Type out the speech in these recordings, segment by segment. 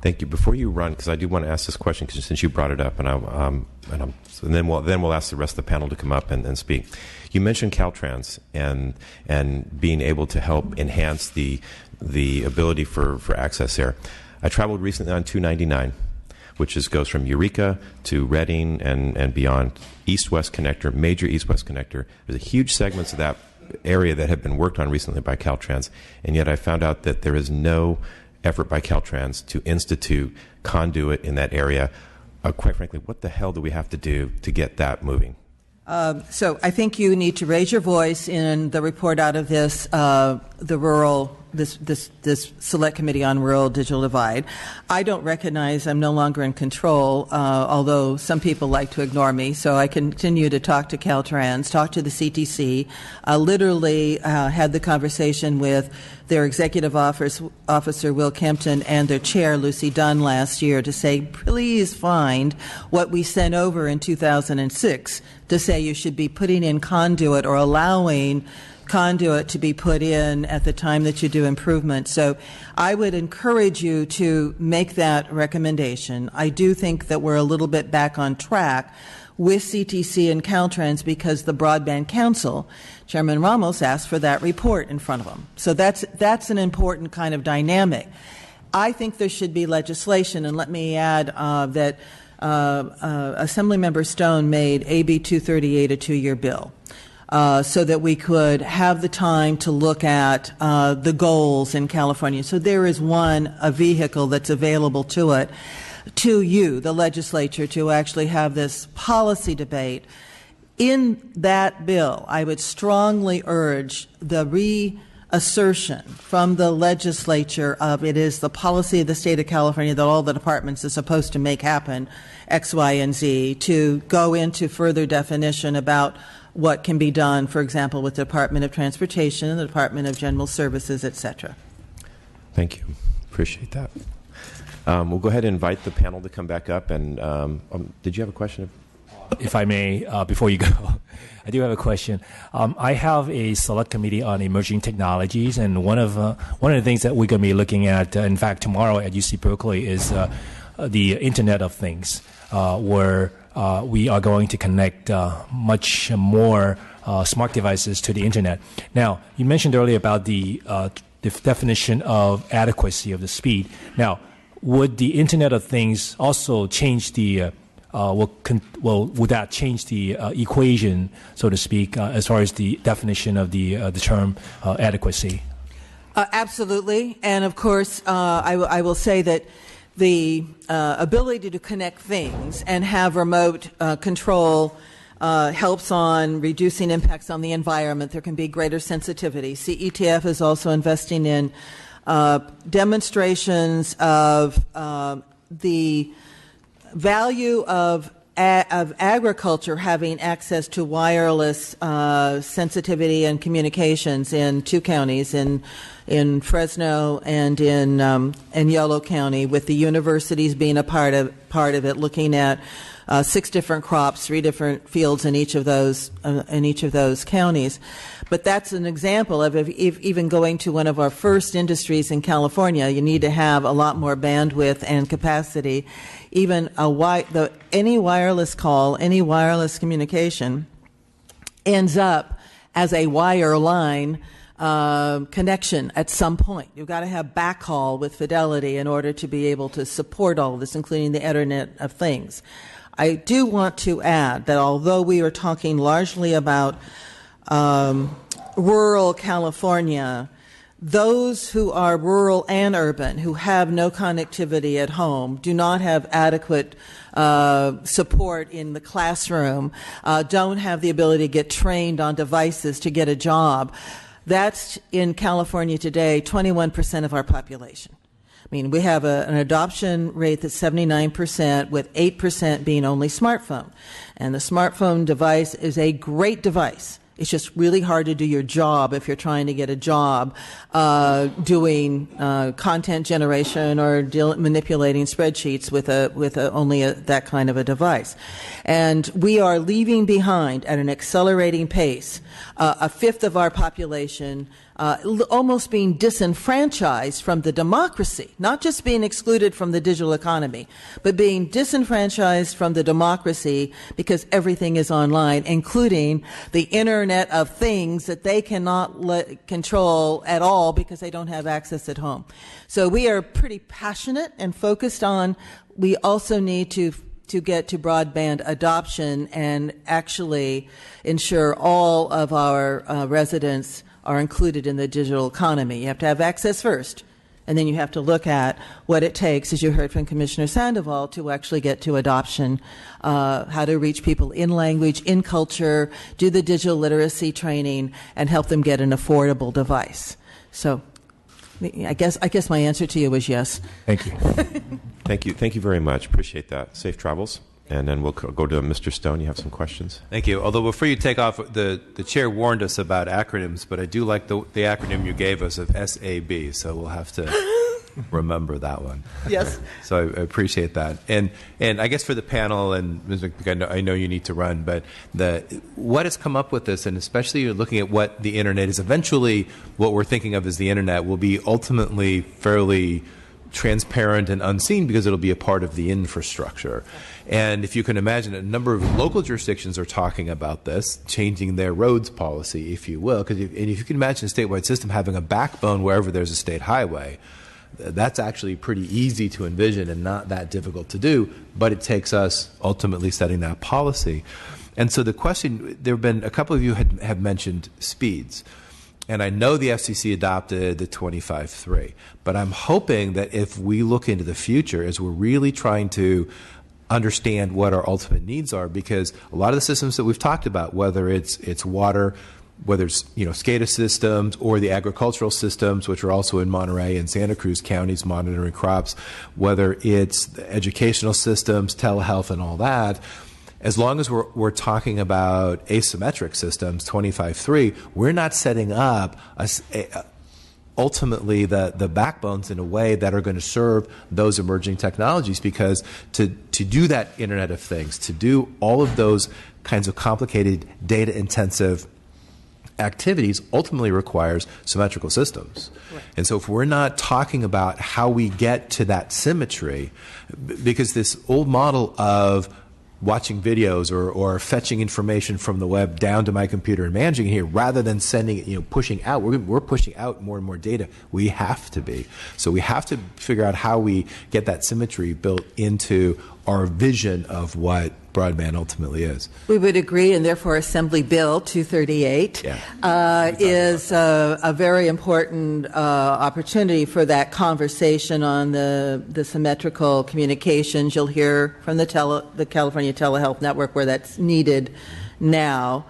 Thank you. Before you run, because I do want to ask this question, since you brought it up, so then we'll ask the rest of the panel to come up and speak. You mentioned Caltrans and being able to help enhance the ability for access there. I traveled recently on 299, which goes from Eureka to Reading and beyond. East-West connector, major East-West connector. There's a huge segments of that area that have been worked on recently by Caltrans, and yet I found out that there is no effort by Caltrans to institute conduit in that area. Quite frankly, what the hell do we have to do to get that moving? So I think you need to raise your voice in the report out of this, this select committee on rural digital divide. I don't recognize I'm no longer in control, although some people like to ignore me. So I continue to talk to Caltrans, talk to the CTC. Literally had the conversation with their executive officer, Will Kempton, and their chair, Lucy Dunn, last year to say, please find what we sent over in 2006 to say you should be putting in conduit or allowing conduit to be put in at the time that you do improvement. So I would encourage you to make that recommendation. I do think that we're a little bit back on track with CTC and Caltrans because the Broadband Council, Chairman Ramos asked for that report in front of him. So that's an important kind of dynamic. I think there should be legislation, and let me add that Assemblymember Stone made AB 238 a 2-year bill. So that we could have the time to look at the goals in California. So there is a vehicle that's available to it, to you, the legislature, to actually have this policy debate. In that bill, I would strongly urge the reassertion from the legislature of it is the policy of the state of California that all the departments are supposed to make happen, X, Y, and Z, to go into further definition about what can be done, for example, with the Department of Transportation and the Department of General Services, et cetera. Thank you. Appreciate that. We'll go ahead and invite the panel to come back up. And did you have a question? If I may, before you go, I do have a question. I have a select committee on emerging technologies, and one of the things that we're going to be looking at, in fact, tomorrow at UC Berkeley, is the Internet of Things, where we are going to connect much more smart devices to the Internet. Now, you mentioned earlier about the definition of adequacy of the speed. Now, would the Internet of Things also change the would that change the equation, so to speak, as far as the definition of the term adequacy? Absolutely, and of course, I will say that the ability to connect things and have remote control helps on reducing impacts on the environment. There can be greater sensitivity. CETF is also investing in demonstrations of the value of agriculture having access to wireless sensitivity and communications in 2 counties, in Fresno and in Yolo County, with the universities being a part of it, looking at 6 different crops, 3 different fields in each of those counties. But that's an example of if even going to one of our first industries in California, you need to have a lot more bandwidth and capacity. Even any wireless call, any wireless communication ends up as a wire line connection at some point. You've got to have backhaul with fidelity in order to be able to support all of this, including the Internet of Things. I do want to add that although we are talking largely about rural California, those who are rural and urban, who have no connectivity at home, do not have adequate support in the classroom, don't have the ability to get trained on devices to get a job. That's, in California today, 21% of our population. I mean, we have an adoption rate that's 79%, with 8% being only smartphone. And the smartphone device is a great device. It's just really hard to do your job if you're trying to get a job doing content generation or manipulating spreadsheets with only that kind of a device. And we are leaving behind at an accelerating pace a fifth of our population almost being disenfranchised from the democracy, not just being excluded from the digital economy, but being disenfranchised from the democracy because everything is online, including the Internet of Things that they cannot control at all because they don't have access at home. So we are pretty passionate and focused on, we also need to get to broadband adoption and actually ensure all of our residents are included in the digital economy. You have to have access first, and then you have to look at what it takes, as you heard from Commissioner Sandoval, to actually get to adoption, how to reach people in language, in culture, do the digital literacy training, and help them get an affordable device. So I guess my answer to you was yes. Thank you. Thank you very much. Appreciate that. Safe travels. And then we'll go to Mr. Stone. You have some questions? Thank you. Although before you take off, the chair warned us about acronyms, but I do like the acronym you gave us of SAB, so we'll have to remember that one. Yes. So I appreciate that. And I guess for the panel, and Ms. McPeak, I know you need to run, but what has come up with this, and especially you're looking at what the Internet is, eventually what we're thinking of as the Internet will be ultimately fairly transparent and unseen because it'll be a part of the infrastructure. And if you can imagine, a number of local jurisdictions are talking about this, changing their roads policy, if you will. And if you can imagine a statewide system having a backbone wherever there's a state highway, that's actually pretty easy to envision and not that difficult to do, but it takes us ultimately setting that policy. And so the question, there have been a couple of you have mentioned speeds. And I know the FCC adopted the 25.3, but I'm hoping that if we look into the future, as we're really trying to understand what our ultimate needs are, because a lot of the systems that we've talked about, whether it's water, whether it's SCADA systems or the agricultural systems, which are also in Monterey and Santa Cruz counties monitoring crops, whether it's the educational systems, telehealth, and all that. As long as we're talking about asymmetric systems, 25.3, we're not setting up ultimately the backbones in a way that are going to serve those emerging technologies, because to do that Internet of Things, to do all of those kinds of complicated data-intensive activities ultimately requires symmetrical systems. Right. And so if we're not talking about how we get to that symmetry, because this old model of watching videos or fetching information from the web down to my computer and managing it here, rather than sending it, pushing out. We're pushing out more and more data. We have to be. So we have to figure out how we get that symmetry built into our vision of what broadband ultimately is. We would agree, and therefore Assembly Bill 238 is a very important opportunity for that conversation on the symmetrical communications. You'll hear from the California Telehealth Network where that's needed now.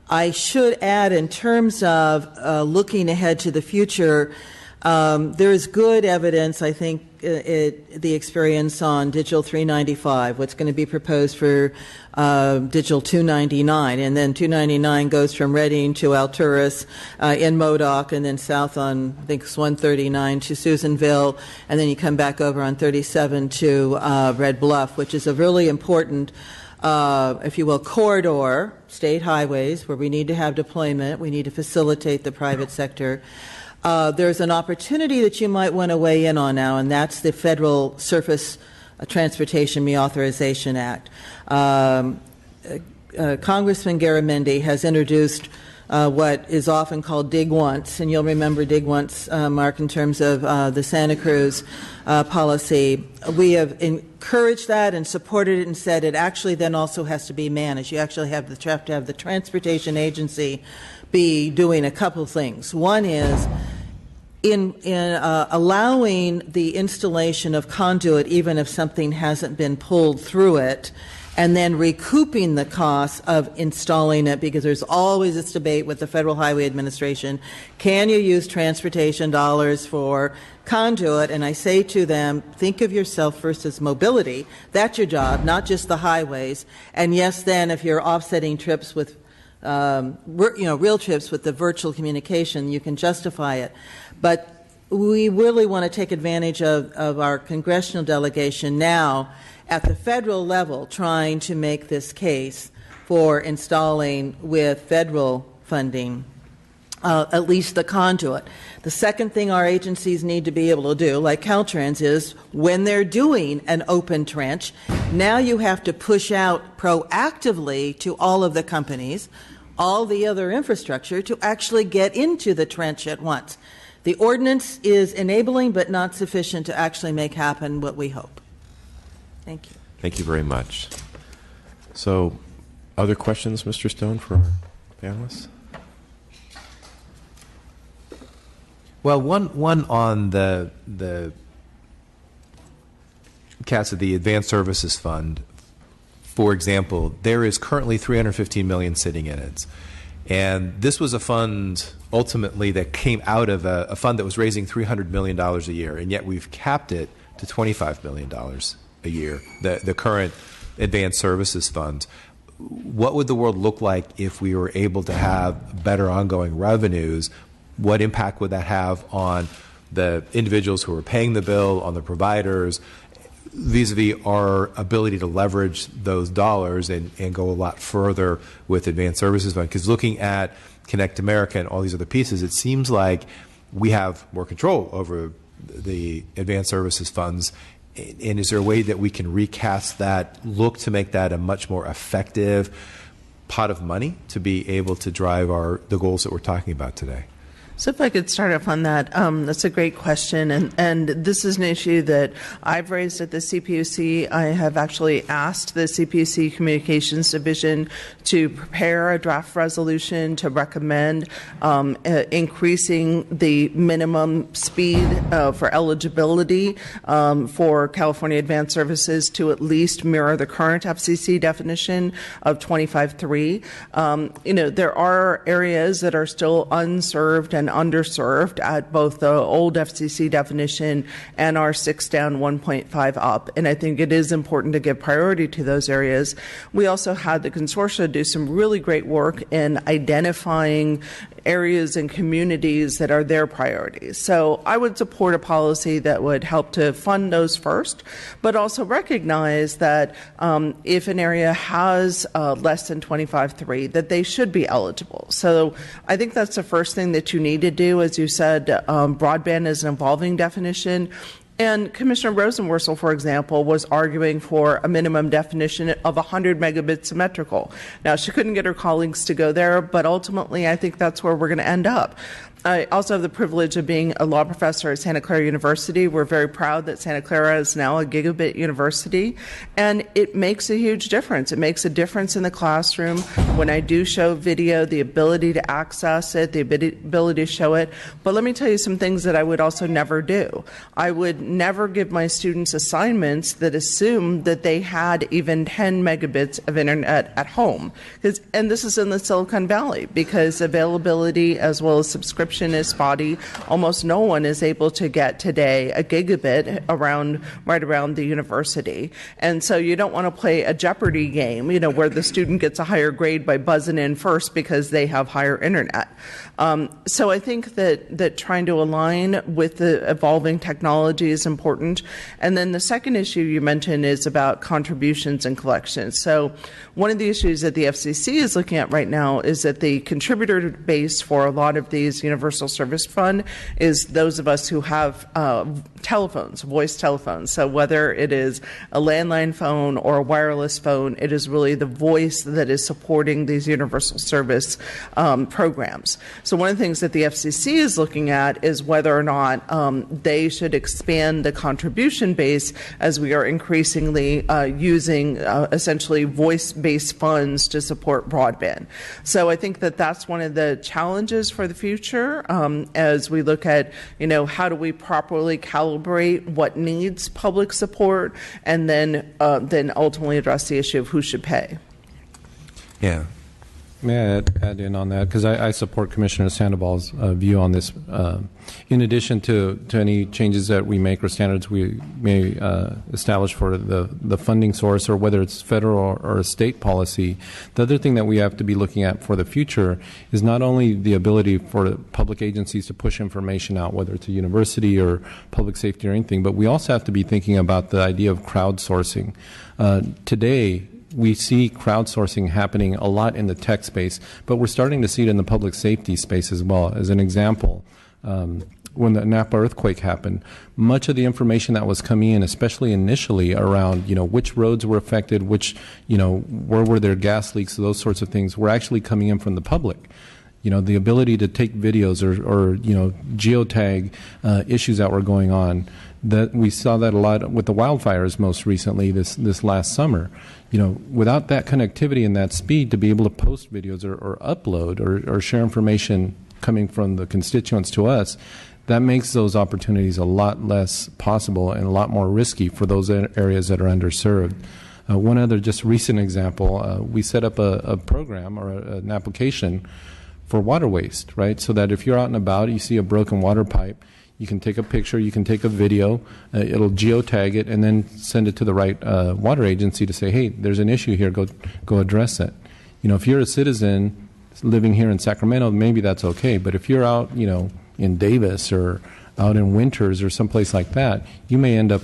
I should add, in terms of looking ahead to the future, there is good evidence, I think, the experience on Digital 395, what's going to be proposed for Digital 299, and then 299 goes from Redding to Alturas in Modoc, and then south on, I think it's 139 to Susanville, and then you come back over on 37 to Red Bluff, which is a really important, if you will, corridor, state highways, where we need to have deployment, we need to facilitate the private sector. There's an opportunity that you might want to weigh in on now, and that's the Federal Surface Transportation Reauthorization Act. Congressman Garamendi has introduced what is often called Dig Once, and you'll remember Dig Once, Mark, in terms of the Santa Cruz policy. We have encouraged that and supported it and said it actually then also has to be managed. You actually have to have the transportation agency be doing a couple things. One is in allowing the installation of conduit, even if something hasn't been pulled through it, and then recouping the cost of installing it, because there's always this debate with the Federal Highway Administration. Can you use transportation dollars for conduit? And I say to them, think of yourself first as mobility. That's your job, not just the highways. And yes, then if you're offsetting trips with real trips with the virtual communication, you can justify it. But we really want to take advantage of our congressional delegation now at the federal level, trying to make this case for installing with federal funding at least the conduit. The second thing our agencies need to be able to do, like Caltrans, is when they're doing an open trench, now you have to push out proactively to all of the companies, all the other infrastructure, to actually get into the trench at once. The ordinance is enabling but not sufficient to actually make happen what we hope. Thank you. Thank you very much. So, other questions, Mr. Stone, for our panelists? Well, one on the CASA, the Advanced Services Fund, for example, there is currently $315 million sitting in it. And this was a fund ultimately that came out of a fund that was raising $300 million a year, and yet we've capped it to $25 million a year, the current Advanced Services Fund. What would the world look like if we were able to have better ongoing revenues? What impact would that have on the individuals who are paying the bill, on the providers, vis-a-vis our ability to leverage those dollars and go a lot further with Advanced Services Fund? Because looking at Connect America and all these other pieces, it seems like we have more control over the Advanced Services Funds. And is there a way that we can recast that, look to make that a much more effective pot of money to be able to drive the goals that we're talking about today? So if I could start off on that, that's a great question, and this is an issue that I've raised at the CPUC. I have actually asked the CPUC Communications Division to prepare a draft resolution to recommend increasing the minimum speed for eligibility for California Advanced Services to at least mirror the current FCC definition of 25.3. There are areas that are still unserved and underserved at both the old FCC definition and our 6 down, 1.5 up. And I think it is important to give priority to those areas. We also had the consortia do some really great work in identifying areas and communities that are their priorities. So I would support a policy that would help to fund those first, but also recognize that if an area has less than 25.3, that they should be eligible. So I think that's the first thing that you need to do. As you said, broadband is an evolving definition. And Commissioner Rosenworcel, for example, was arguing for a minimum definition of 100 megabits symmetrical. Now, she couldn't get her colleagues to go there, but ultimately I think that's where we're going to end up. I also have the privilege of being a law professor at Santa Clara University. We're very proud that Santa Clara is now a gigabit university, and it makes a huge difference. It makes a difference in the classroom. When I do show video, the ability to access it, the ability to show it. But let me tell you some things that I would also never do. I would never give my students assignments that assume that they had even 10 megabits of internet at home. And this is in the Silicon Valley, because availability as well as subscription is spotty. Almost no one is able to get today a gigabit right around the university. And so you don't want to play a Jeopardy game, where the student gets a higher grade by buzzing in first because they have higher internet. So I think that trying to align with the evolving technology is important. And then the second issue you mentioned is about contributions and collections. So one of the issues that the FCC is looking at right now is that the contributor base for a lot of these Universal Service Fund is those of us who have telephones, voice telephones. So whether it is a landline phone or a wireless phone, it is really the voice that is supporting these universal service programs. So one of the things that the FCC is looking at is whether or not they should expand the contribution base as we are increasingly using essentially voice-based funds to support broadband. So I think that that's one of the challenges for the future as we look at, how do we properly calibrate what needs public support, and then ultimately address the issue of who should pay. Yeah. May I add in on that? Because I support Commissioner Sandoval's view on this. In addition to any changes that we make or standards we may establish for the funding source, or whether it's federal or a state policy, the other thing that we have to be looking at for the future is not only the ability for public agencies to push information out, whether it's a university or public safety or anything, but we also have to be thinking about the idea of crowdsourcing. Today, we see crowdsourcing happening a lot in the tech space, but we're starting to see it in the public safety space as well. As an example, when the Napa earthquake happened, much of the information that was coming in, especially initially around, which roads were affected, where were there gas leaks, those sorts of things, were actually coming in from the public. The ability to take videos or geotag issues that were going on. That we saw that a lot with the wildfires most recently this last summer. Without that connectivity and that speed to be able to post videos or upload or share information coming from the constituents to us, that makes those opportunities a lot less possible and a lot more risky for those areas that are underserved. One other just recent example, we set up a program or an application for water waste, right? So that if you're out and about, you see a broken water pipe, you can take a picture, you can take a video, it'll geotag it, and then send it to the right water agency to say, hey, there's an issue here, go address it. If you're a citizen living here in Sacramento, maybe that's okay, but if you're out, in Davis or out in Winters or someplace like that, you may end up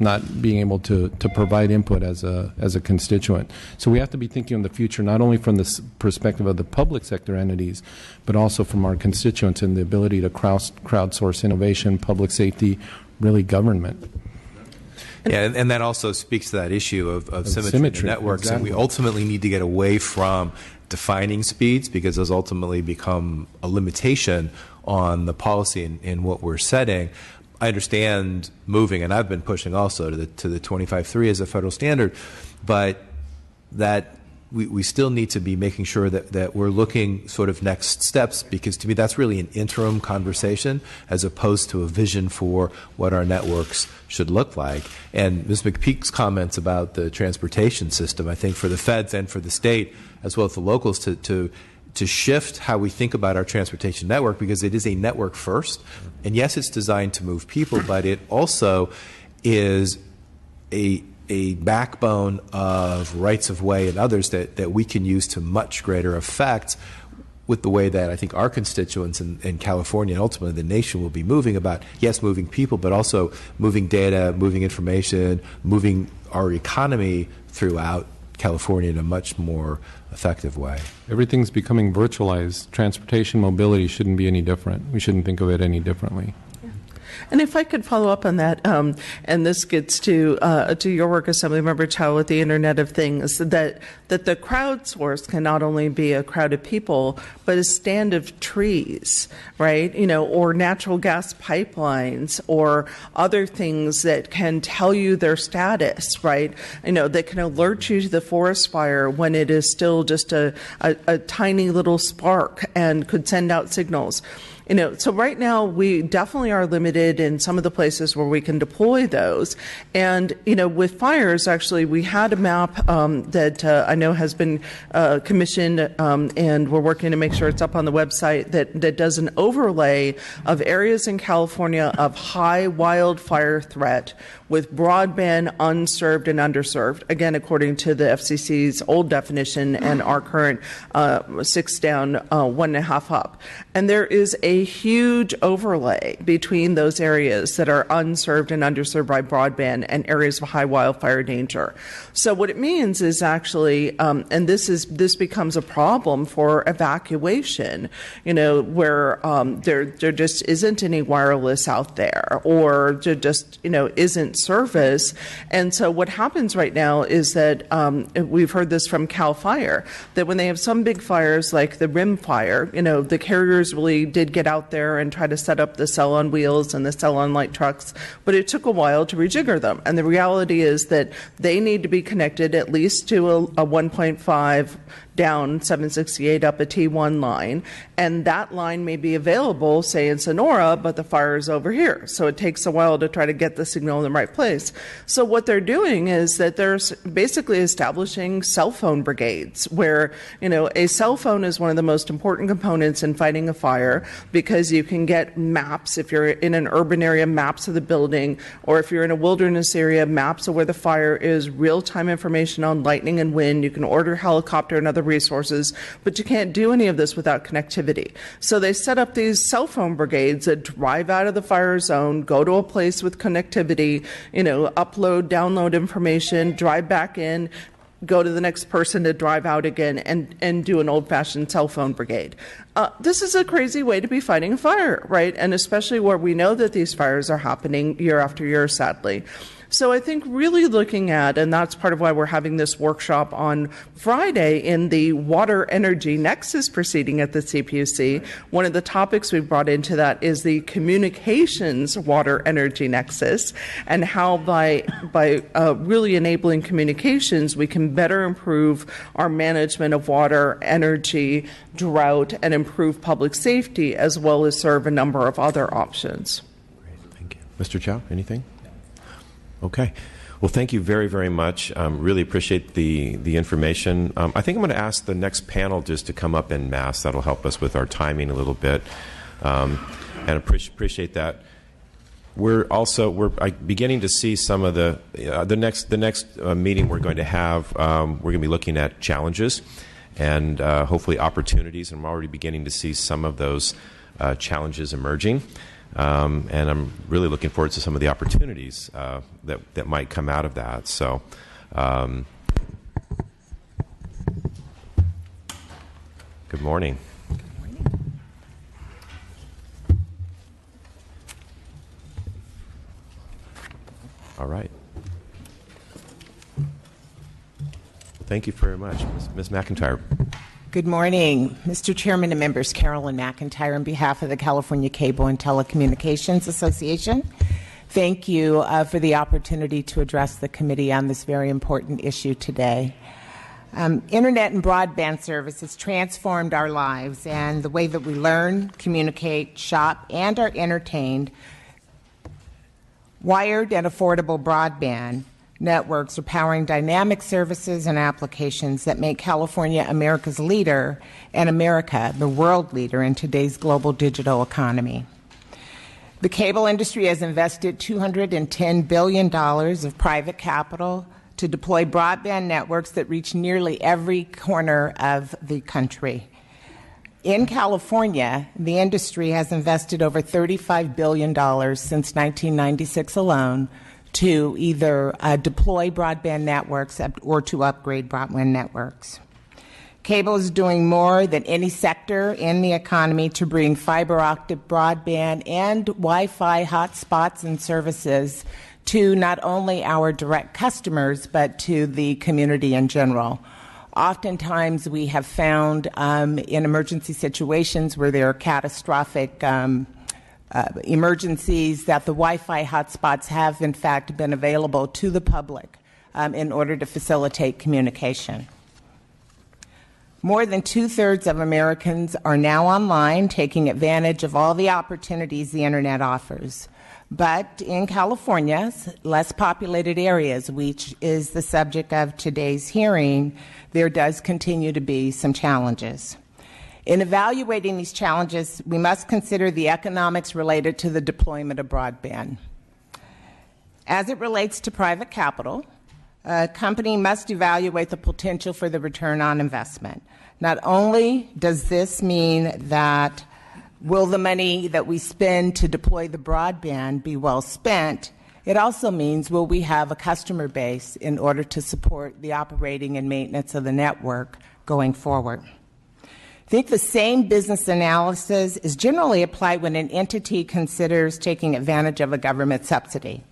not being able to provide input as a constituent. So we have to be thinking of the future not only from the perspective of the public sector entities, but also from our constituents and the ability to crowdsource innovation, public safety, really government. Yeah, and that also speaks to that issue of symmetry in the networks. Exactly. And we ultimately need to get away from defining speeds because those ultimately become a limitation on the policy and what we're setting. I understand moving, and I've been pushing also to the 25.3 as a federal standard, but that we still need to be making sure that we're looking sort of next steps, because to me that's really an interim conversation as opposed to a vision for what our networks should look like. And Ms. McPeak's comments about the transportation system, I think for the feds and for the state as well as the locals to shift how we think about our transportation network, because it is a network first. And yes, it's designed to move people, but it also is a backbone of rights of way and others that we can use to much greater effect with the way that I think our constituents in California and ultimately the nation will be moving about, yes, moving people, but also moving data, moving information, moving our economy throughout California in a much more effective way. Everything's becoming virtualized. Transportation mobility shouldn't be any different. We shouldn't think of it any differently. And if I could follow up on that, and this gets to your work, Assemblymember Chow, with the Internet of Things, that the crowdsource can not only be a crowd of people, but a stand of trees, right? Or natural gas pipelines, or other things that can tell you their status, right? That can alert you to the forest fire when it is still just a tiny little spark and could send out signals. So right now we definitely are limited in some of the places where we can deploy those. And, with fires, actually, we had a map that I know has been commissioned, and we're working to make sure it's up on the website, that does an overlay of areas in California of high wildfire threat with broadband unserved and underserved, again, according to the FCC's old definition and our current 6 down, 1.5 up. And there is a huge overlay between those areas that are unserved and underserved by broadband and areas of high wildfire danger. So what it means is actually, and this becomes a problem for evacuation, where there just isn't any wireless out there, or there just isn't service. And so what happens right now is that we've heard this from CAL FIRE, that when they have some big fires like the Rim Fire, the carriers really did get out there and try to set up the cell on wheels and the cell on light trucks, but it took a while to rejigger them. And the reality is that they need to be connected at least to a 1.5 down 768 up a T1 line, and that line may be available, say in Sonora, but the fire is over here. So it takes a while to try to get the signal in the right place. So what they're doing is that they're basically establishing cell phone brigades, where, a cell phone is one of the most important components in fighting a fire, because you can get maps, if you're in an urban area, maps of the building, or if you're in a wilderness area, maps of where the fire is, real-time information on lightning and wind. You can order helicopter and other resources, but you can't do any of this without connectivity. So they set up these cell phone brigades that drive out of the fire zone, go to a place with connectivity, upload, download information, drive back in, go to the next person to drive out again and do an old-fashioned cell phone brigade. This is a crazy way to be fighting a fire, right? And especially where we know that these fires are happening year after year, sadly. So I think really looking at, and that's part of why we're having this workshop on Friday in the Water Energy Nexus proceeding at the CPUC, one of the topics we've brought into that is the communications water energy nexus, and how by really enabling communications, we can better improve our management of water, energy, drought, and improve public safety, as well as serve a number of other options. Great, thank you. Mr. Chow, anything? Okay. Well, thank you very, very much. Really appreciate the information. I think I'm going to ask the next panel just to come up en masse. That'll help us with our timing a little bit, and appreciate that. We're beginning to see some of the next meeting we're going to have. We're going to be looking at challenges and hopefully opportunities, and I'm already beginning to see some of those challenges emerging. And I'm really looking forward to some of the opportunities that might come out of that. So, good morning. All right. Thank you very much, Ms. McIntyre. Good morning, Mr. Chairman and members. Carolyn McIntyre on behalf of the California Cable and Telecommunications Association. Thank you for the opportunity to address the committee on this very important issue today. Internet and broadband service has transformed our lives and the way that we learn, communicate, shop, and are entertained. Wired and affordable broadband networks are powering dynamic services and applications that make California America's leader and America the world leader in today's global digital economy. The cable industry has invested $210 billion of private capital to deploy broadband networks that reach nearly every corner of the country. In California, the industry has invested over $35 billion since 1996 alone to either deploy broadband networks or to upgrade broadband networks. Cable is doing more than any sector in the economy to bring fiber optic broadband and Wi-Fi hotspots and services to not only our direct customers, but to the community in general. Oftentimes, we have found in emergency situations where there are catastrophic emergencies that the Wi-Fi hotspots have, in fact, been available to the public in order to facilitate communication. More than 2/3 of Americans are now online, taking advantage of all the opportunities the Internet offers. But in California's less populated areas, which is the subject of today's hearing, there does continue to be some challenges. In evaluating these challenges, we must consider the economics related to the deployment of broadband. As it relates to private capital, a company must evaluate the potential for the return on investment. Not only does this mean that will the money that we spend to deploy the broadband be well spent, it also means will we have a customer base in order to support the operating and maintenance of the network going forward. I think the same business analysis is generally applied when an entity considers taking advantage of a government subsidy.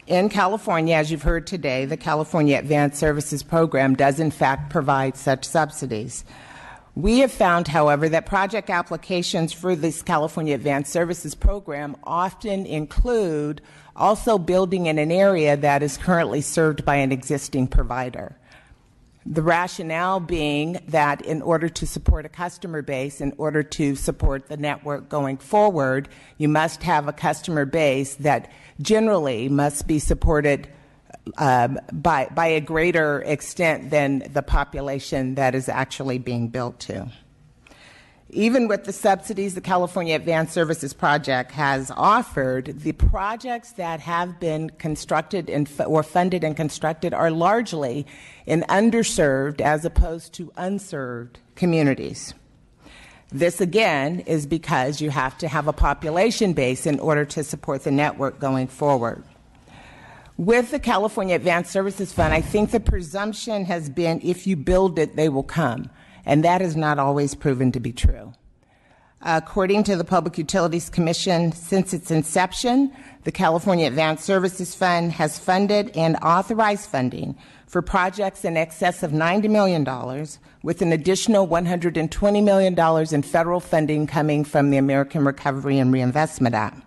In California, as you've heard today, the California Advanced Services Program does in fact provide such subsidies. We have found, however, that project applications for this California Advanced Services Program often include also building in an area that is currently served by an existing provider. The rationale being that in order to support a customer base, in order to support the network going forward, you must have a customer base that generally must be supported by a greater extent than the population that is actually being built to. Even with the subsidies the California Advanced Services Project has offered, the projects that have been constructed or funded and constructed are largely in underserved as opposed to unserved communities. This, again, is because you have to have a population base in order to support the network going forward. With the California Advanced Services Fund, I think the presumption has been if you build it, they will come. And that has not always proven to be true. According to the Public Utilities Commission, since its inception, the California Advanced Services Fund has funded and authorized funding for projects in excess of $90 million, with an additional $120 million in federal funding coming from the American Recovery and Reinvestment Act.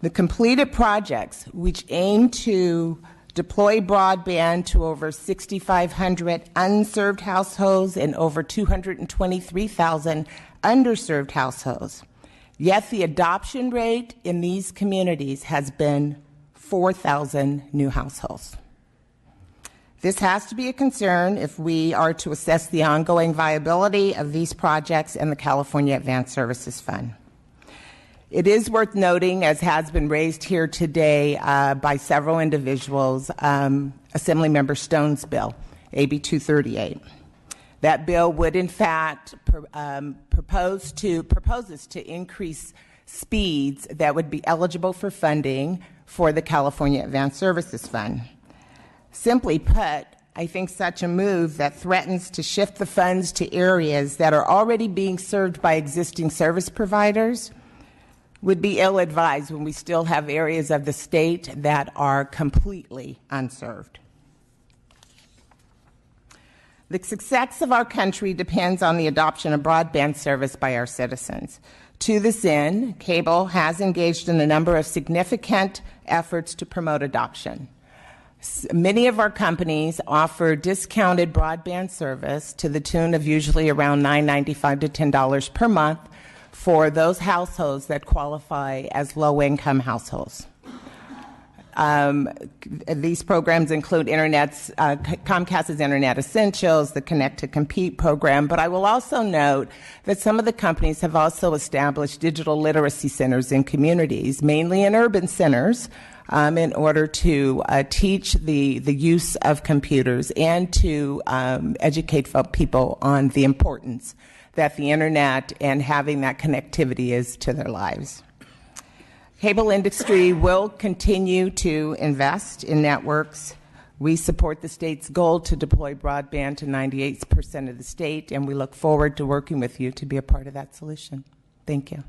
The completed projects, which aim to deploy broadband to over 6,500 unserved households and over 223,000 underserved households. Yet the adoption rate in these communities has been 4,000 new households. This has to be a concern if we are to assess the ongoing viability of these projects and the California Advanced Services Fund. It is worth noting, as has been raised here today by several individuals, Assemblymember Stone's bill, AB 238. That bill would, in fact, proposes to increase speeds that would be eligible for funding for the California Advanced Services Fund. Simply put, I think such a move that threatens to shift the funds to areas that are already being served by existing service providers would be ill-advised when we still have areas of the state that are completely unserved. The success of our country depends on the adoption of broadband service by our citizens. To this end, Cable has engaged in a number of significant efforts to promote adoption. Many of our companies offer discounted broadband service to the tune of usually around $9.95 to $10 per month for those households that qualify as low-income households. These programs include Comcast's Internet Essentials, the Connect to Compete program, but I will also note that some of the companies have also established digital literacy centers in communities, mainly in urban centers, in order to teach the use of computers and to educate people on the importance that the Internet and having that connectivity is to their lives. Cable industry will continue to invest in networks. We support the state's goal to deploy broadband to 98% of the state, and we look forward to working with you to be a part of that solution. Thank you.